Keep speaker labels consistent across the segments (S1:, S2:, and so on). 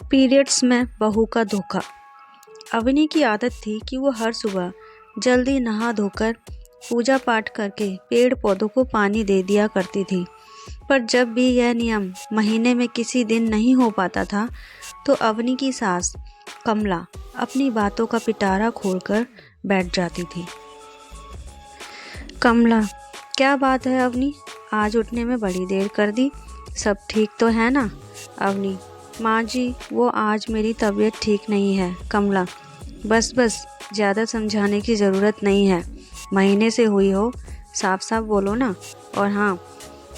S1: Periods में बहू का धोखा। अवनी की आदत थी कि वो हर सुबह जल्दी नहा धोकर पूजा पाठ करके पेड़ पौधों को पानी दे दिया करती थी। पर जब भी यह नियम महीने में किसी दिन नहीं हो पाता था तो अवनी की सास कमला अपनी बातों का पिटारा खोलकर बैठ जाती थी। कमला, क्या बात है अवनी, आज उठने में बड़ी देर कर दी, सब ठीक तो है ना? अवनी, माँ जी वो आज मेरी तबीयत ठीक नहीं है। कमला, बस ज़्यादा समझाने की ज़रूरत नहीं है, महीने से हुई हो, साफ साफ बोलो ना। और हाँ,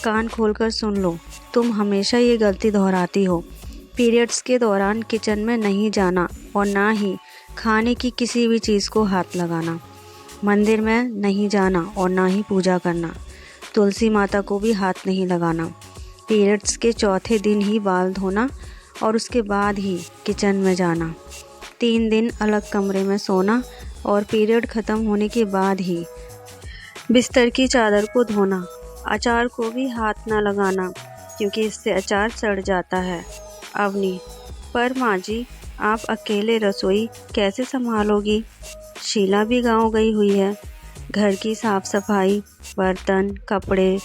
S1: कान खोलकर सुन लो, तुम हमेशा ये गलती दोहराती हो। पीरियड्स के दौरान किचन में नहीं जाना और ना ही खाने की किसी भी चीज़ को हाथ लगाना, मंदिर में नहीं जाना और ना ही पूजा करना, तुलसी माता को भी हाथ नहीं लगाना, पीरियड्स के चौथे दिन ही बाल धोना और उसके बाद ही किचन में जाना, 3 दिन अलग कमरे में सोना और पीरियड ख़त्म होने के बाद ही बिस्तर की चादर को धोना, अचार को भी हाथ ना लगाना क्योंकि इससे अचार सड़ जाता है। अवनी, पर माँ जी आप अकेले रसोई कैसे संभालोगी? शीला भी गाँव गई हुई है, घर की साफ सफाई, बर्तन, कपड़े,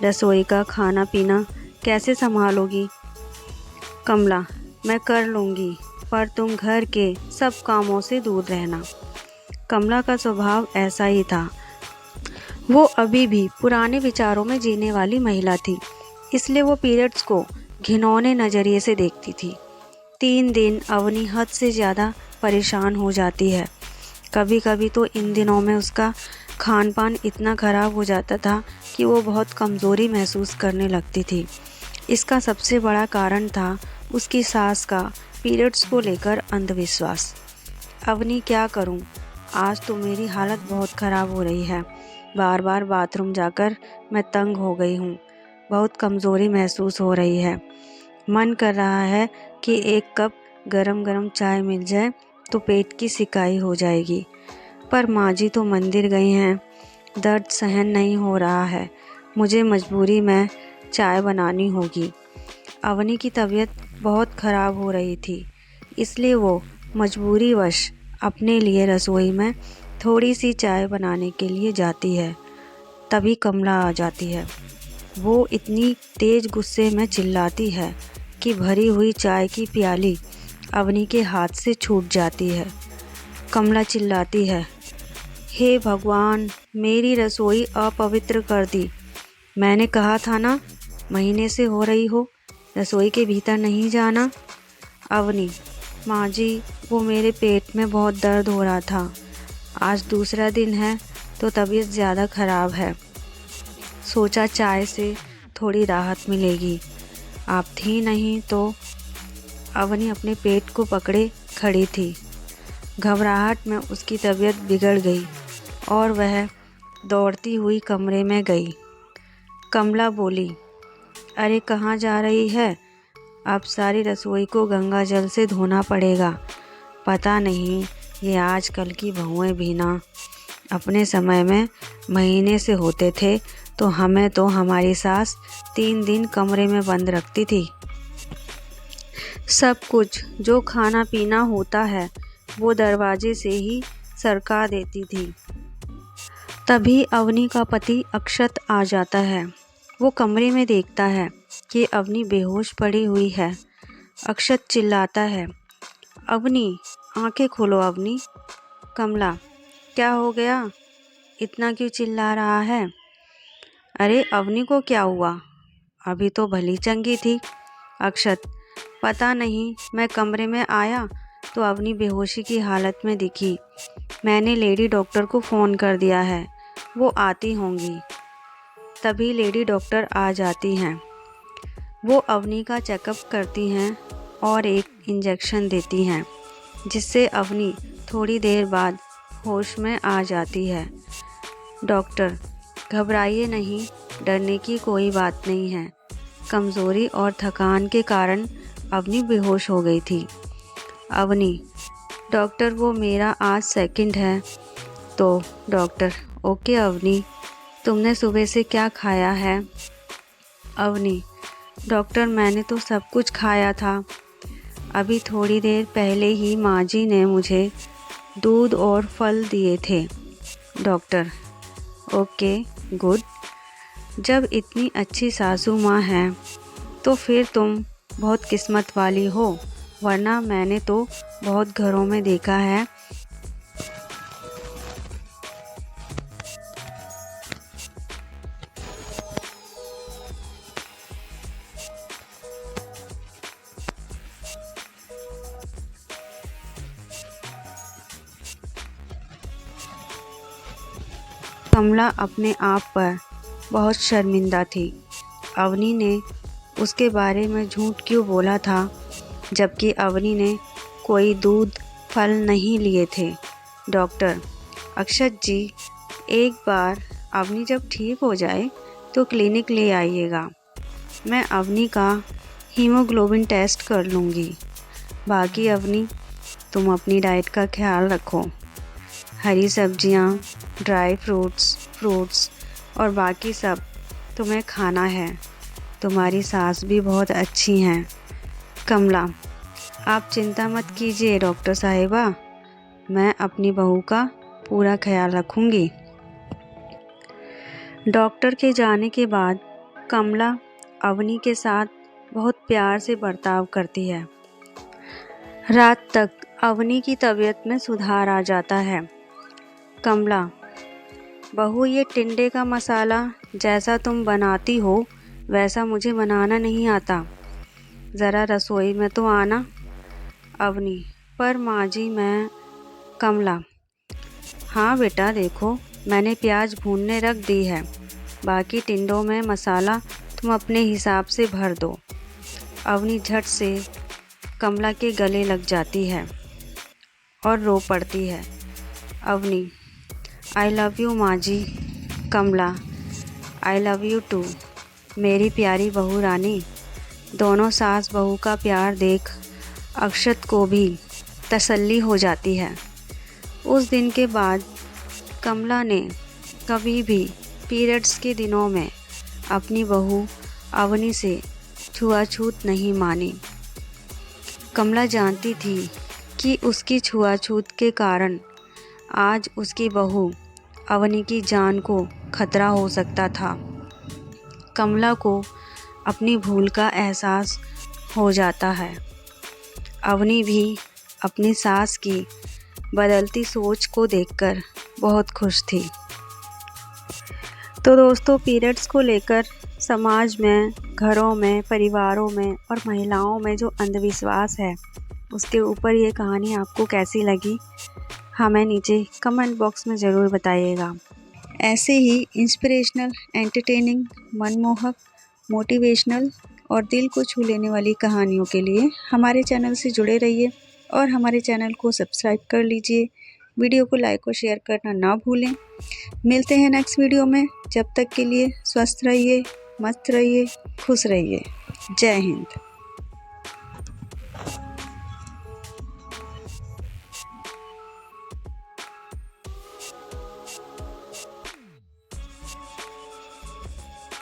S1: रसोई का खाना पीना कैसे संभालोगी? कमला, मैं कर लूँगी, पर तुम घर के सब कामों से दूर रहना। कमला का स्वभाव ऐसा ही था, वो अभी भी पुराने विचारों में जीने वाली महिला थी, इसलिए वो पीरियड्स को घिनौने नज़रिए से देखती थी। 3 दिन अवनी हद से ज़्यादा परेशान हो जाती है। कभी कभी तो इन दिनों में उसका खान पान इतना ख़राब हो जाता था कि वो बहुत कमज़ोरी महसूस करने लगती थी। इसका सबसे बड़ा कारण था उसकी सास का पीरियड्स को लेकर अंधविश्वास। अवनी, क्या करूं? आज तो मेरी हालत बहुत ख़राब हो रही है, बार बार बाथरूम जाकर मैं तंग हो गई हूँ, बहुत कमज़ोरी महसूस हो रही है, मन कर रहा है कि एक कप गरम गरम चाय मिल जाए तो पेट की सिकाई हो जाएगी। पर माँ जी तो मंदिर गई हैं, दर्द सहन नहीं हो रहा है, मुझे मजबूरी में चाय बनानी होगी। अवनी की तबीयत बहुत ख़राब हो रही थी, इसलिए वो मजबूरीवश अपने लिए रसोई में थोड़ी सी चाय बनाने के लिए जाती है। तभी कमला आ जाती है। वो इतनी तेज़ गुस्से में चिल्लाती है कि भरी हुई चाय की प्याली अवनी के हाथ से छूट जाती है। कमला चिल्लाती है, हे भगवान, मेरी रसोई अपवित्र कर दी। मैंने कहा था ना, महीने से हो रही हो, रसोई के भीतर नहीं जाना। अवनी, माँ जी वो मेरे पेट में बहुत दर्द हो रहा था, आज दूसरा दिन है तो तबीयत ज़्यादा ख़राब है, सोचा चाय से थोड़ी राहत मिलेगी, आप थी नहीं तो। अवनी अपने पेट को पकड़े खड़ी थी। घबराहट में उसकी तबीयत बिगड़ गई और वह दौड़ती हुई कमरे में गई। कमला बोली, अरे कहाँ जा रही है? अब सारी रसोई को गंगा जल से धोना पड़ेगा। पता नहीं ये आजकल की बहुएं भी ना, अपने समय में महीने से होते थे तो हमें तो हमारी सास 3 दिन कमरे में बंद रखती थी। सब कुछ जो खाना पीना होता है वो दरवाजे से ही सरका देती थी। तभी अवनी का पति अक्षत आ जाता है। वो कमरे में देखता है कि अवनी बेहोश पड़ी हुई है। अक्षत चिल्लाता है, अवनी आंखें खोलो अवनी। कमला, क्या हो गया, इतना क्यों चिल्ला रहा है? अरे अवनी को क्या हुआ, अभी तो भली चंगी थी। अक्षत, पता नहीं, मैं कमरे में आया तो अवनी बेहोशी की हालत में दिखी, मैंने लेडी डॉक्टर को फ़ोन कर दिया है, वो आती होंगी। तभी लेडी डॉक्टर आ जाती हैं। वो अवनी का चेकअप करती हैं और एक इंजेक्शन देती हैं, जिससे अवनी थोड़ी देर बाद होश में आ जाती है। डॉक्टर, घबराइए नहीं, डरने की कोई बात नहीं है, कमज़ोरी और थकान के कारण अवनी बेहोश हो गई थी। अवनी, डॉक्टर वो मेरा आज सेकंड है। तो डॉक्टर, ओके अवनी, तुमने सुबह से क्या खाया है? अवनी, डॉक्टर मैंने तो सब कुछ खाया था, अभी थोड़ी देर पहले ही माँ जी ने मुझे दूध और फल दिए थे। Doctor: okay, good. जब इतनी अच्छी सासू माँ है तो फिर तुम बहुत किस्मत वाली हो, वरना मैंने तो बहुत घरों में देखा है कमला अपने आप पर बहुत शर्मिंदा थी। अवनी ने उसके बारे में झूठ क्यों बोला था, जबकि अवनी ने कोई दूध फल नहीं लिए थे। डॉक्टर: अक्षत जी, एक बार अवनी जब ठीक हो जाए तो क्लिनिक ले आइएगा। मैं अवनी का हीमोग्लोबिन टेस्ट कर लूँगी। बाकी अवनी, तुम अपनी डाइट का ख्याल रखो। हरी सब्जियाँ, ड्राई फ्रूट्स और बाकी सब तुम्हें खाना है। तुम्हारी सास भी बहुत अच्छी हैं। कमला: आप चिंता मत कीजिए डॉक्टर साहिबा, मैं अपनी बहू का पूरा ख्याल रखूँगी। डॉक्टर के जाने के बाद कमला अवनी के साथ बहुत प्यार से बर्ताव करती है। रात तक अवनी की तबीयत में सुधार आ जाता है। कमला: बहू, ये टिंडे का मसाला जैसा तुम बनाती हो वैसा मुझे बनाना नहीं आता, ज़रा रसोई में तो आना। अवनी: पर माँ जी मैं। कमला: हाँ बेटा, देखो मैंने प्याज भूनने रख दी है, बाकी टिंडों में मसाला तुम अपने हिसाब से भर दो। अवनी झट से कमला के गले लग जाती है और रो पड़ती है। अवनी: आई लव यू माँ जी। कमला: आई लव यू टू मेरी प्यारी बहू रानी। दोनों सास बहू का प्यार देख अक्षत को भी तसल्ली हो जाती है। उस दिन के बाद कमला ने कभी भी पीरियड्स के दिनों में अपनी बहू अवनी से छुआछूत नहीं मानी। कमला जानती थी कि उसकी छुआछूत के कारण आज उसकी बहू अवनी की जान को खतरा हो सकता था। कमला को अपनी भूल का एहसास हो जाता है। अवनी भी अपनी सास की बदलती सोच को देखकर बहुत खुश थी। तो दोस्तों, पीरियड्स को लेकर समाज में, घरों में, परिवारों में और महिलाओं में जो अंधविश्वास है, उसके ऊपर ये कहानी आपको कैसी लगी हमें नीचे कमेंट बॉक्स में ज़रूर बताइएगा। ऐसे ही इंस्पिरेशनल, एंटरटेनिंग, मनमोहक, मोटिवेशनल और दिल को छू लेने वाली कहानियों के लिए हमारे चैनल से जुड़े रहिए और हमारे चैनल को सब्सक्राइब कर लीजिए। वीडियो को लाइक और शेयर करना ना भूलें। मिलते हैं नेक्स्ट वीडियो में। जब तक के लिए स्वस्थ रहिए, मस्त रहिए, खुश रहिए। जय हिंद।